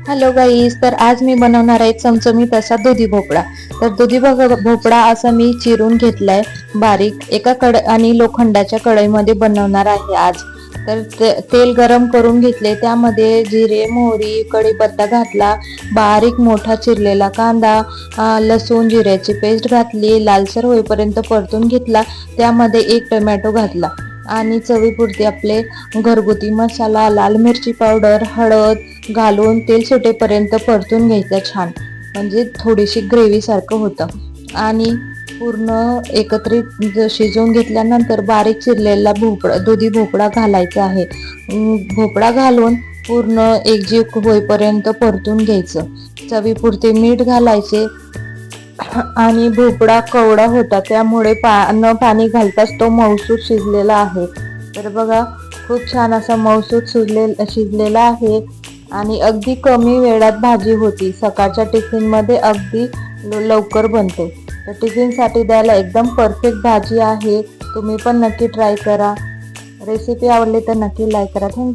Hello guys, तर आज मी बनवणार आहे चमचमीत असा दुधी भोपळा. तर दुधी भोपळा असा मी चिरून घेतलाय बारीक एका आणि लोखंडाच्या कढईमध्ये बनवणार आहे आज. तर तेल गरम करून घेतले, त्यामध्ये जिरे, मोहरी, कढीपत्ता घातला, बारीक मोठा चिरलेला कांदा, लसूण जिऱ्याची पेस्ट घातली, लालसर होईपर्यंत परतून घेतला. त्यामध्ये एक टोमॅटो घातला आणि चवीपुरती आपले घरगुती मसाला, लाल मिरची पावडर, हळद घालून तेल सुटेपर्यंत परतून घ्यायचं छान, म्हणजे थोडीशी ग्रेव्ही सारखं होतं. आणि पूर्ण एकत्रित शिजवून घेतल्यानंतर बारीक चिरलेला दुधी भोपळा घालायचा आहे. भोपळा घालून पूर्ण एकजीव होईपर्यंत परतून घ्यायचं. चवीपुरते मीठ घालायचे आणि भोपळा कवडा होता, त्यामुळे न पाणी घालताच तो मऊसूत शिजलेला आहे. तर बघा, खूप छान असा मऊसूत शिजलेला आहे आणि अगदी कमी वेळात भाजी होती. सकाळच्या टिफिनमध्ये अगदी लवकर बनते. तर टिफिनसाठी द्यायला एकदम परफेक्ट भाजी आहे. तुम्ही पण नक्की ट्राय करा. रेसिपी आवडली तर नक्की लाईक करा. थँक्यू.